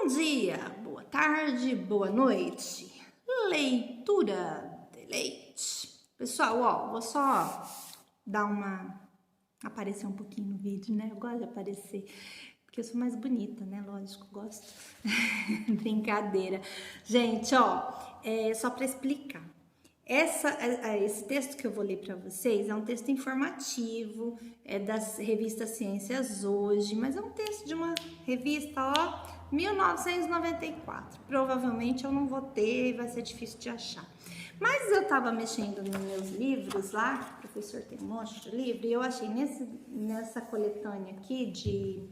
Bom dia, boa tarde, boa noite. Leitura de leite. Pessoal, ó, vou só dar aparecer um pouquinho no vídeo, né? Eu gosto de aparecer, porque eu sou mais bonita, né? Lógico, gosto. Brincadeira. Gente, ó, só para explicar. Esse texto que eu vou ler para vocês é um texto informativo, é das revistas Ciências Hoje, mas é um texto de uma revista, ó, 1994. Provavelmente eu não vou ter e vai ser difícil de achar. Mas eu tava mexendo nos meus livros lá, o professor tem um monte de livro, e eu achei nessa coletânea aqui de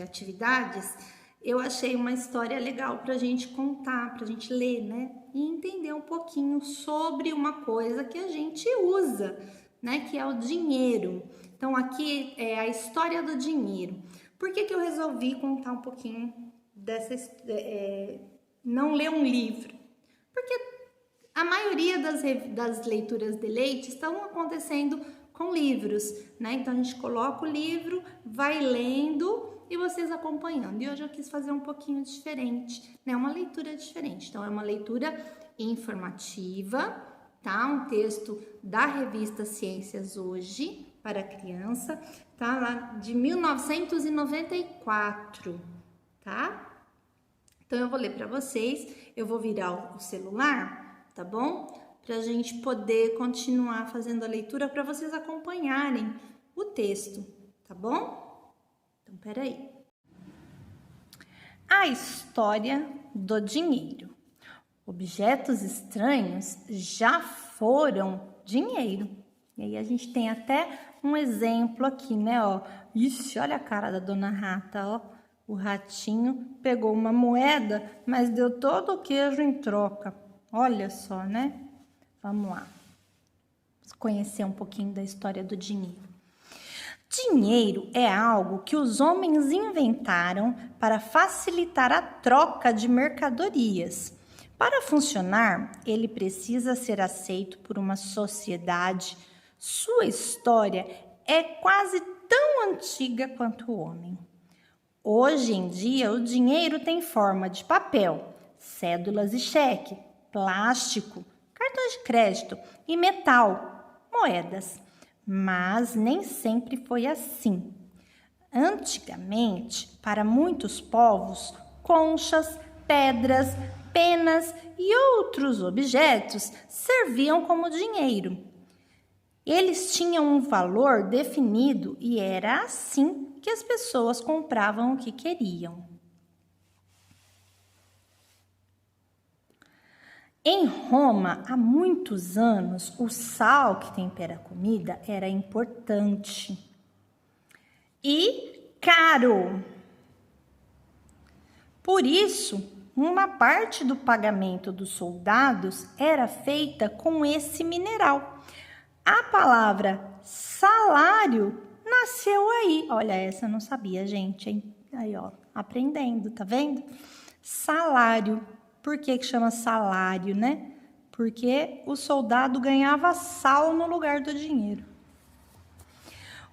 atividades, eu achei uma história legal pra gente contar, pra gente ler, né? E entender um pouquinho sobre uma coisa que a gente usa, né? Que é o dinheiro. Então, aqui é a história do dinheiro. Por que eu resolvi contar um pouquinho não ler um livro? Porque a maioria das leituras de leite estão acontecendo com livros, né? Então, a gente coloca o livro, vai lendo e vocês acompanhando. E hoje eu quis fazer um pouquinho diferente, né? Uma leitura diferente. Então, é uma leitura informativa, tá? Um texto da revista Ciências Hoje, para criança, tá? Lá de 1994, tá? Então, eu vou ler para vocês. Eu vou virar o celular, tá bom? Pra gente poder continuar fazendo a leitura, para vocês acompanharem o texto, tá bom? Então, peraí. A história do dinheiro. Objetos estranhos já foram dinheiro. E aí a gente tem até um exemplo aqui, né, ó. Ixi, olha a cara da dona Rata, ó. O ratinho pegou uma moeda, mas deu todo o queijo em troca. Olha só, né? Vamos lá. Vamos conhecer um pouquinho da história do dinheiro. Dinheiro é algo que os homens inventaram para facilitar a troca de mercadorias. Para funcionar, ele precisa ser aceito por uma sociedade. Sua história é quase tão antiga quanto o homem. Hoje em dia, o dinheiro tem forma de papel, cédulas e cheque, plástico, cartões de crédito e metal, moedas. Mas nem sempre foi assim. Antigamente, para muitos povos, conchas, pedras, penas e outros objetos serviam como dinheiro. Eles tinham um valor definido e era assim que as pessoas compravam o que queriam. Em Roma, há muitos anos, o sal que tempera a comida era importante e caro. Por isso, uma parte do pagamento dos soldados era feita com esse mineral. A palavra salário nasceu aí. Olha, essa eu não sabia, gente, hein? Aí, ó, aprendendo, tá vendo? Salário. Por que chama salário, né? Porque o soldado ganhava sal no lugar do dinheiro.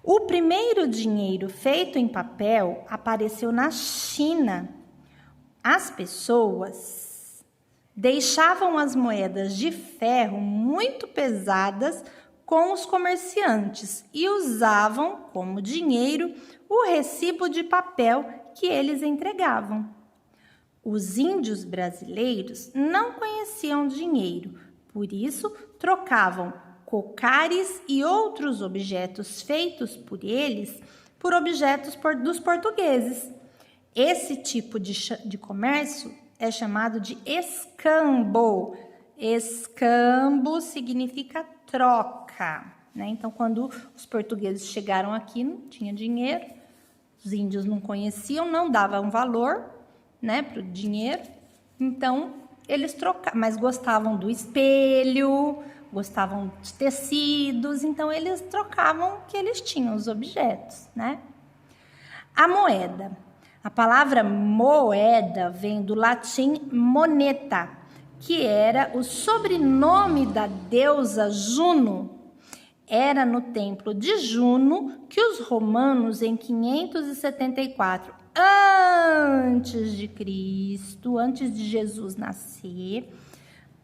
O primeiro dinheiro feito em papel apareceu na China. As pessoas deixavam as moedas de ferro muito pesadas com os comerciantes e usavam como dinheiro o recibo de papel que eles entregavam. Os índios brasileiros não conheciam dinheiro, por isso trocavam cocares e outros objetos feitos por eles por objetos dos portugueses. Esse tipo de comércio é chamado de escambo. Escambo significa troca, né? Então, quando os portugueses chegaram aqui, não tinha dinheiro, os índios não conheciam, não davam valor, né, para o dinheiro, então eles trocavam, mas gostavam do espelho, gostavam de tecidos, então eles trocavam o que eles tinham, os objetos, né? A moeda. A palavra moeda vem do latim moneta, que era o sobrenome da deusa Juno. Era no templo de Juno que os romanos, em 574 antes de Cristo, antes de Jesus nascer,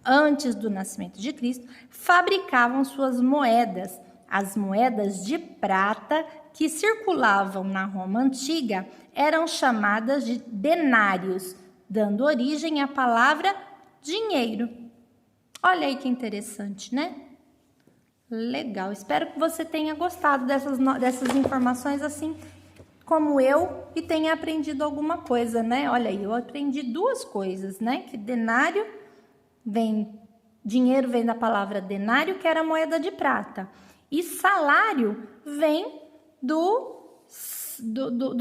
antes do nascimento de Cristo, fabricavam suas moedas. As moedas de prata que circulavam na Roma antiga eram chamadas de denários, dando origem à palavra dinheiro. Olha aí que interessante, né? Legal, espero que você tenha gostado dessas informações assim como eu e tenha aprendido alguma coisa, né? Olha aí, eu aprendi duas coisas, né? Que dinheiro vem da palavra denário, que era moeda de prata. E salário vem do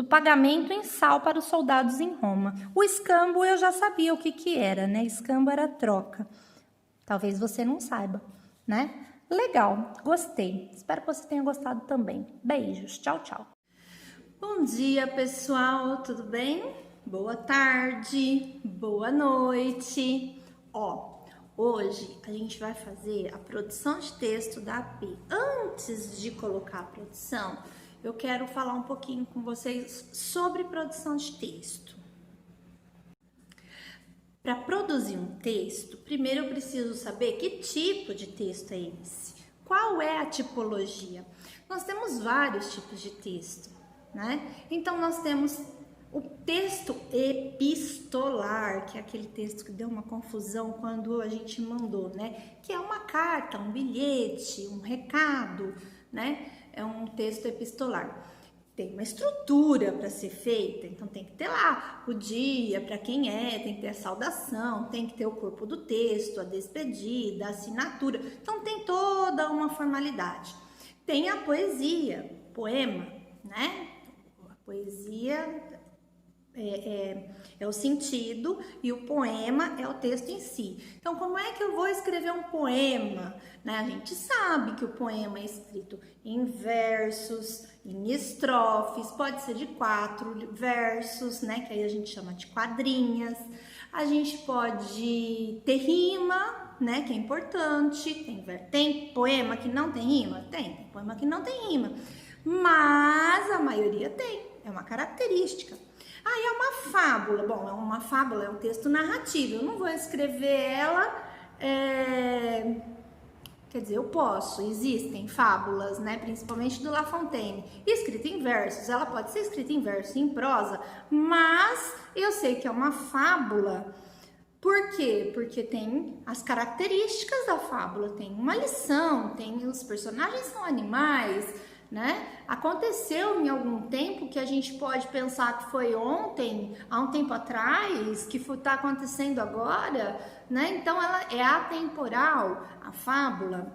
pagamento em sal para os soldados em Roma. O escambo eu já sabia o que era, né? Escambo era troca. Talvez você não saiba, né? Legal, gostei. Espero que você tenha gostado também. Beijos, tchau, tchau. Bom dia, pessoal, tudo bem? Boa tarde, boa noite. Hoje a gente vai fazer a produção de texto da AP. Antes de colocar a produção, eu quero falar um pouquinho com vocês sobre produção de texto. Para produzir um texto, primeiro eu preciso saber que tipo de texto é esse. Qual é a tipologia? Nós temos vários tipos de texto, né? Então, nós temos o texto epistolar, que é aquele texto que deu uma confusão quando a gente mandou, né? Que é uma carta, um bilhete, um recado, né? É um texto epistolar. Tem uma estrutura para ser feita, então tem que ter lá o dia, para quem é, tem que ter a saudação, tem que ter o corpo do texto, a despedida, a assinatura. Então tem toda uma formalidade. Tem a poesia, poema, né? A poesia é o sentido e o poema é o texto em si. Então, como é que eu vou escrever um poema? Né? A gente sabe que o poema é escrito em versos, em estrofes, pode ser de 4 versos, né? Que aí a gente chama de quadrinhas. A gente pode ter rima, né? Que é importante. Tem poema que não tem rima? Tem poema que não tem rima. Mas a maioria tem, é uma característica. É uma fábula. Bom, uma fábula é um texto narrativo. Eu não vou escrever ela... Quer dizer, eu posso. Existem fábulas, né? Principalmente do La Fontaine. Escrita em versos. Ela pode ser escrita em verso, em prosa. Mas eu sei que é uma fábula. Por quê? Porque tem as características da fábula. Tem uma lição. Os personagens são animais, né? Aconteceu em algum tempo que a gente pode pensar que foi ontem, há um tempo atrás, que está acontecendo agora, né? Então ela é atemporal, a fábula.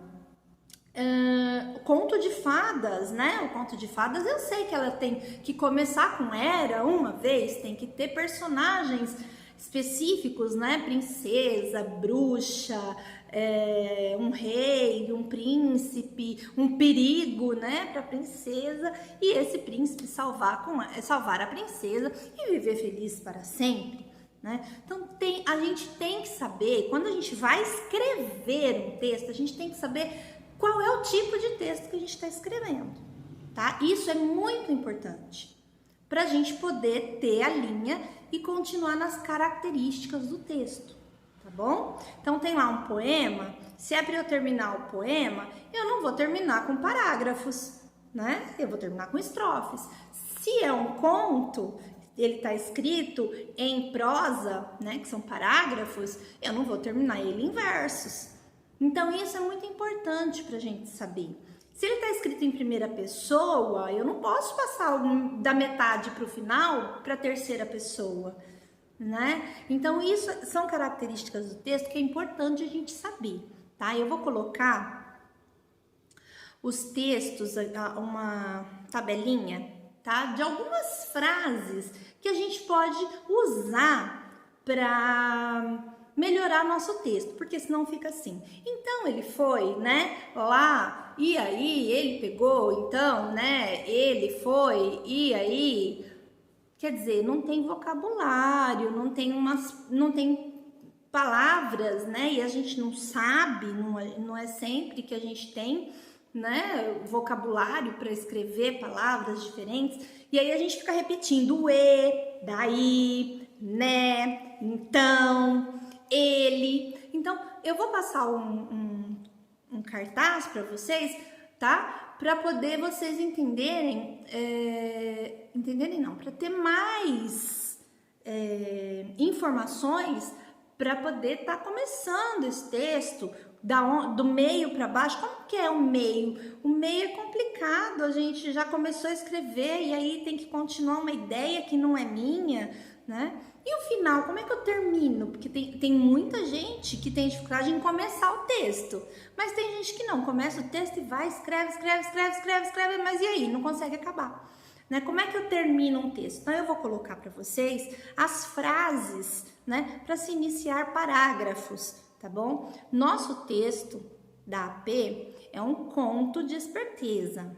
O conto de fadas, né? O conto de fadas eu sei que ela tem que começar com era uma vez, tem que ter personagens específicos, né? Princesa, bruxa, um rei, um príncipe, um perigo, né? Para a princesa, e esse príncipe salvar a princesa e viver feliz para sempre, né? Então a gente tem que saber, quando a gente vai escrever um texto, a gente tem que saber qual é o tipo de texto que a gente está escrevendo, tá? Isso é muito importante para a gente poder ter a linha e continuar nas características do texto, tá bom? Então tem lá um poema, se é para eu terminar o poema, eu não vou terminar com parágrafos, né? Eu vou terminar com estrofes. Se é um conto, ele está escrito em prosa, né? Que são parágrafos, eu não vou terminar ele em versos. Então isso é muito importante para a gente saber. Se ele está escrito em primeira pessoa, eu não posso passar da metade para o final para a terceira pessoa, né? Então, isso são características do texto que é importante a gente saber, tá? Eu vou colocar os textos, uma tabelinha, tá? De algumas frases que a gente pode usar para melhorar nosso texto, porque senão fica assim. Então, ele foi, né, lá, e aí, ele pegou, então, né, ele foi, e aí... Quer dizer, não tem vocabulário, não tem palavras, né, e a gente não sabe, não é sempre que a gente tem, né, vocabulário para escrever palavras diferentes, e aí a gente fica repetindo o daí, né, então, ele. Então, eu vou passar um cartaz para vocês, tá? Para poder vocês entenderem, para ter mais informações para poder estar começando esse texto do meio para baixo. Como que é o meio? O meio é complicado, a gente já começou a escrever e aí tem que continuar uma ideia que não é minha, né? E o final, como é que eu termino? Porque tem muita gente que tem dificuldade em começar o texto, mas tem gente que não, começa o texto e vai, escreve, mas e aí? Não consegue acabar. Né? Como é que eu termino um texto? Então, eu vou colocar para vocês as frases, né, para se iniciar parágrafos, tá bom? Nosso texto da AP é um conto de esperteza,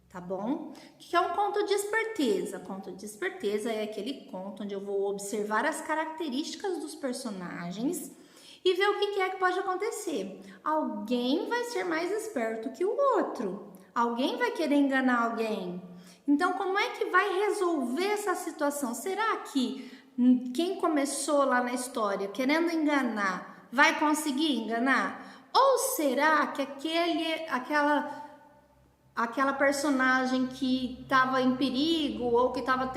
tá bom? O que é um conto de esperteza? Conto de esperteza é aquele conto onde eu vou observar as características dos personagens e ver o que é que pode acontecer. Alguém vai ser mais esperto que o outro. Alguém vai querer enganar alguém. Então, como é que vai resolver essa situação? Será que quem começou lá na história querendo enganar vai conseguir enganar? Ou será que aquela personagem que estava em perigo ou que estava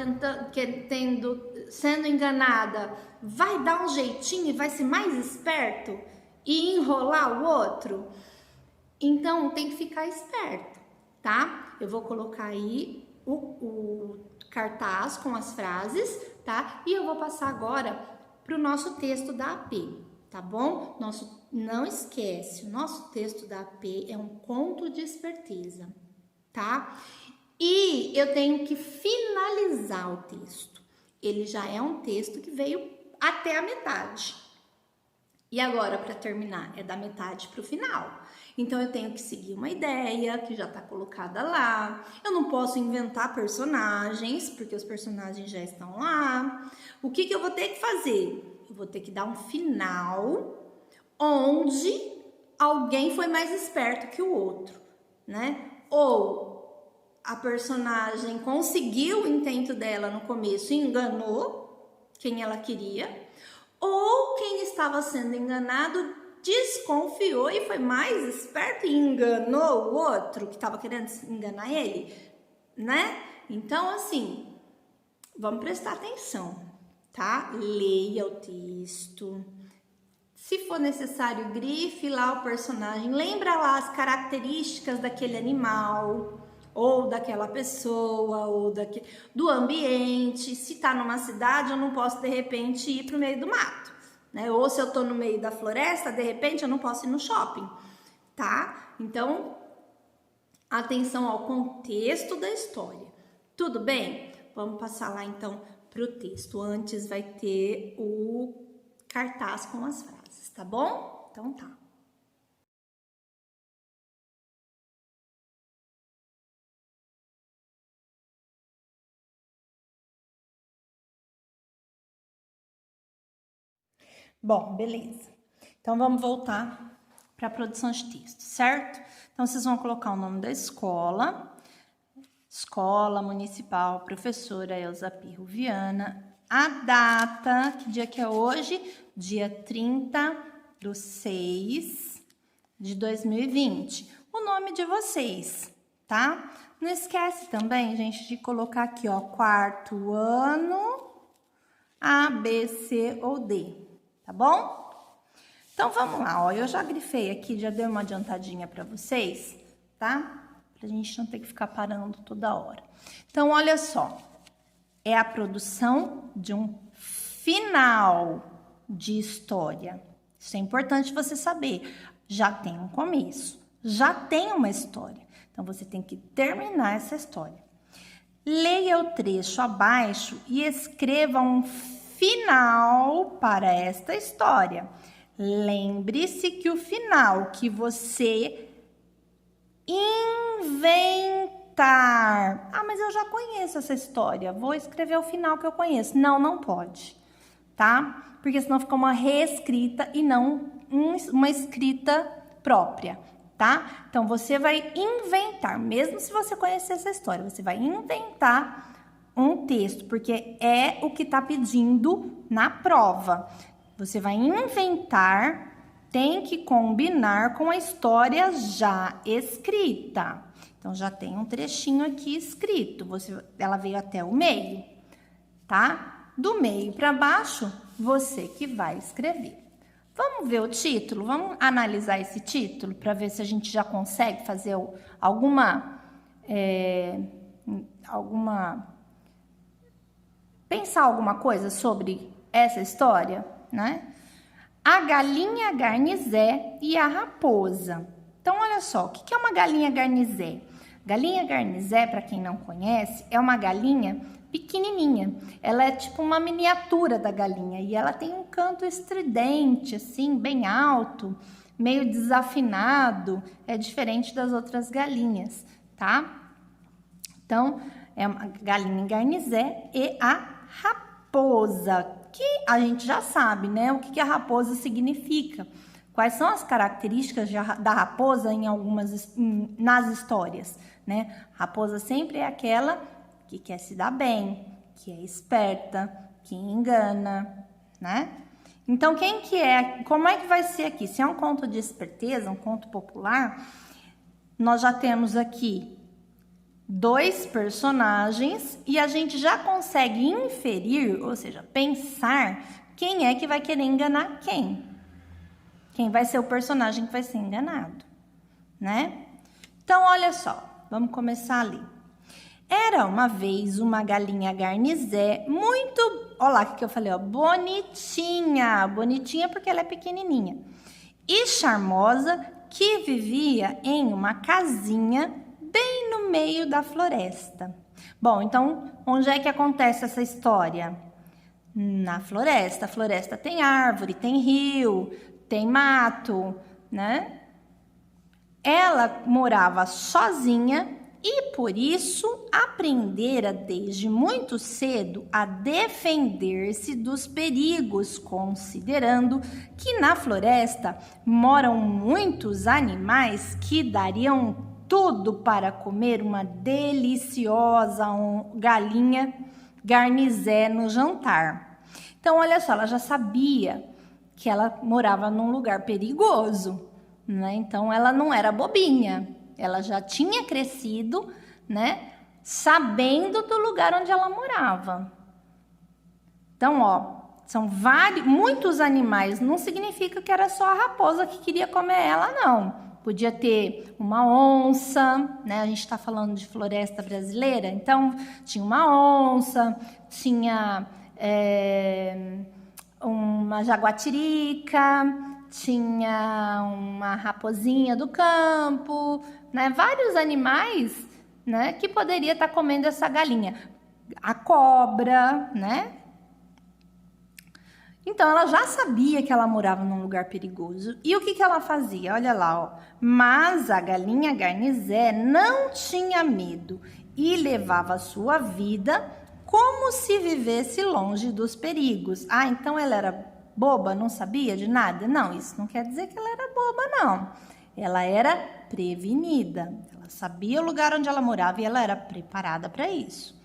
sendo enganada vai dar um jeitinho e vai ser mais esperto e enrolar o outro? Então, tem que ficar esperto, tá? Eu vou colocar aí o cartaz com as frases, tá? E eu vou passar agora para o nosso texto da AP, tá bom? Não esquece, o nosso texto da AP é um conto de esperteza, tá? E eu tenho que finalizar o texto. Ele já é um texto que veio até a metade. E agora, para terminar, é da metade para o final. Então, eu tenho que seguir uma ideia que já está colocada lá. Eu não posso inventar personagens, porque os personagens já estão lá. O que eu vou ter que fazer? Eu vou ter que dar um final onde alguém foi mais esperto que o outro, né? Ou a personagem conseguiu o intento dela no começo e enganou quem ela queria. Ou quem estava sendo enganado desconfiou e foi mais esperto e enganou o outro que estava querendo enganar ele, né? Então, assim, vamos prestar atenção, tá? Leia o texto. Se for necessário, grife lá o personagem. Lembra lá as características daquele animal ou daquela pessoa, ou do ambiente. Se tá numa cidade, eu não posso, de repente, ir pro meio do mato, né? Ou se eu tô no meio da floresta, de repente, eu não posso ir no shopping, tá? Então, atenção ao contexto da história. Tudo bem? Vamos passar lá, então, pro texto. Antes vai ter o cartaz com as frases, tá bom? Então, tá. Bom, beleza. Então, vamos voltar para a produção de texto, certo? Então, vocês vão colocar o nome da escola, Escola Municipal Professora Elza Pirro Viana, a data, que dia que é hoje? Dia 30/6/2020. O nome de vocês, tá? Não esquece também, gente, de colocar aqui, ó, quarto ano, A, B, C ou D. Tá bom? Então, vamos lá, ó, eu já grifei aqui, já dei uma adiantadinha para vocês, tá? Pra gente não ter que ficar parando toda hora. Então, olha só, é a produção de um final de história. Isso é importante você saber. Já tem um começo, já tem uma história. Então, você tem que terminar essa história. Leia o trecho abaixo e escreva um final para esta história. Lembre-se que o final que você inventar... Ah, mas eu já conheço essa história, vou escrever o final que eu conheço. Não, não pode, tá? Porque senão fica uma reescrita e não uma escrita própria, tá? Então, você vai inventar, mesmo se você conhecer essa história, você vai inventar um texto, porque é o que está pedindo na prova. Você vai inventar, tem que combinar com a história já escrita. Então, já tem um trechinho aqui escrito. Ela veio até o meio, tá? Do meio para baixo, você que vai escrever. Vamos ver o título? Vamos analisar esse título para ver se a gente já consegue fazer pensar alguma coisa sobre essa história, né? A galinha garnizé e a raposa. Então, olha só, o que é uma galinha garnizé? Galinha garnizé, para quem não conhece, é uma galinha pequenininha. Ela é tipo uma miniatura da galinha e ela tem um canto estridente, assim, bem alto, meio desafinado, é diferente das outras galinhas, tá? Então, é uma galinha garnizé e a raposa, que a gente já sabe, né? O que a raposa significa. Quais são as características da raposa nas histórias, né? Raposa sempre é aquela que quer se dar bem, que é esperta, que engana, né? Então, como é que vai ser aqui? Se é um conto de esperteza, um conto popular, nós já temos aqui 2 personagens e a gente já consegue inferir, ou seja, pensar quem é que vai querer enganar quem. Quem vai ser o personagem que vai ser enganado, né? Então, olha só, vamos começar ali. Era uma vez uma galinha garnizé muito, olha lá o que eu falei, ó, bonitinha porque ela é pequenininha, e charmosa, que vivia em uma casinha bem no meio da floresta. Bom, então, onde é que acontece essa história? Na floresta. A floresta tem árvore, tem rio, tem mato, né? Ela morava sozinha e, por isso, aprendera desde muito cedo a defender-se dos perigos, considerando que na floresta moram muitos animais que dariam tudo para comer uma deliciosa galinha garnizé no jantar. Então, olha só, ela já sabia que ela morava num lugar perigoso, né? Então, ela não era bobinha. Ela já tinha crescido, né, sabendo do lugar onde ela morava. Então, ó, são muitos animais. Não significa que era só a raposa que queria comer ela, não. Podia ter uma onça, né? A gente está falando de floresta brasileira. Então, tinha uma onça, tinha uma jaguatirica, tinha uma raposinha do campo, né? Vários animais, né, que poderia estar comendo essa galinha. A cobra, né? Então, ela já sabia que ela morava num lugar perigoso. E o que ela fazia? Olha lá, ó. Mas a galinha garnizé não tinha medo e levava a sua vida como se vivesse longe dos perigos. Ah, então ela era boba, não sabia de nada? Não, isso não quer dizer que ela era boba, não. Ela era prevenida. Ela sabia o lugar onde ela morava e ela era preparada para isso.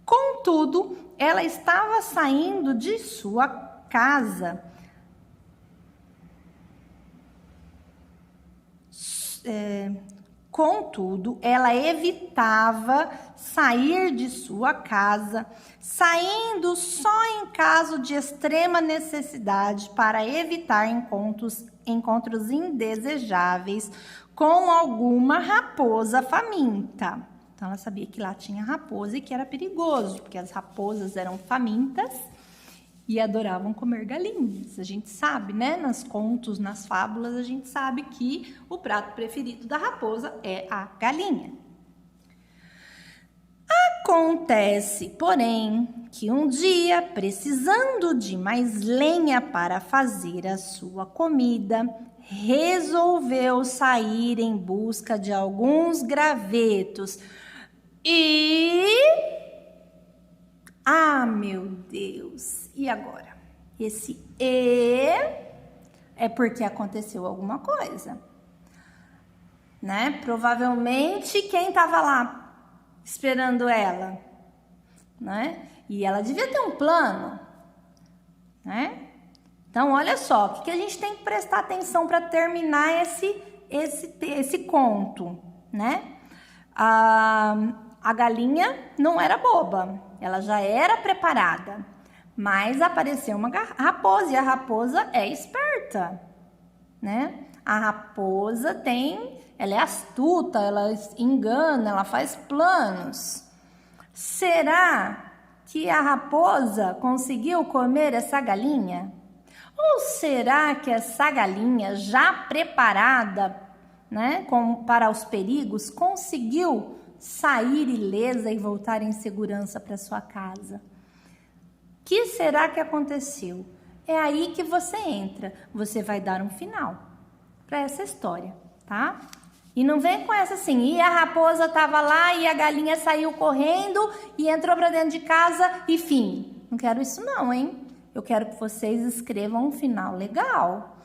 Contudo, ela estava saindo de sua casa. Contudo, ela evitava sair de sua casa, saindo só em caso de extrema necessidade para evitar encontros indesejáveis com alguma raposa faminta. Então, ela sabia que lá tinha raposa e que era perigoso, porque as raposas eram famintas e adoravam comer galinhas. A gente sabe, né? Nos contos, nas fábulas, a gente sabe que o prato preferido da raposa é a galinha. Acontece, porém, que um dia, precisando de mais lenha para fazer a sua comida, resolveu sair em busca de alguns gravetos e... Ah, meu Deus! E agora? Esse é porque aconteceu alguma coisa, né? Provavelmente, quem estava lá esperando ela? né? E ela devia ter um plano, né? Então, olha só, o que a gente tem que prestar atenção para terminar esse conto, né? A galinha não era boba, ela já era preparada, mas apareceu uma raposa e a raposa é esperta, né? A raposa ela é astuta, ela engana, ela faz planos. Será que a raposa conseguiu comer essa galinha? Ou será que essa galinha, já preparada, né, para os perigos, conseguiu sair ilesa e voltar em segurança para sua casa? O que será que aconteceu? É aí que você entra. Você vai dar um final para essa história, tá? E não vem com essa assim, e a raposa estava lá e a galinha saiu correndo e entrou para dentro de casa e fim. Não quero isso não, hein? Eu quero que vocês escrevam um final legal.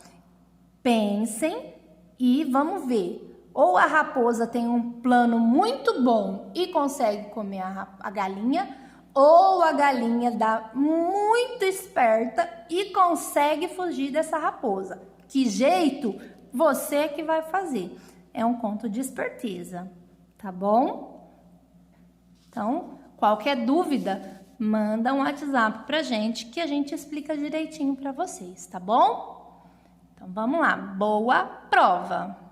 Pensem e vamos ver. Ou a raposa tem um plano muito bom e consegue comer a galinha, ou a galinha dá muito esperta e consegue fugir dessa raposa. Que jeito? Você que vai fazer. É um conto de esperteza, tá bom? Então, qualquer dúvida, manda um WhatsApp pra gente que a gente explica direitinho para vocês, tá bom? Então, vamos lá. Boa prova!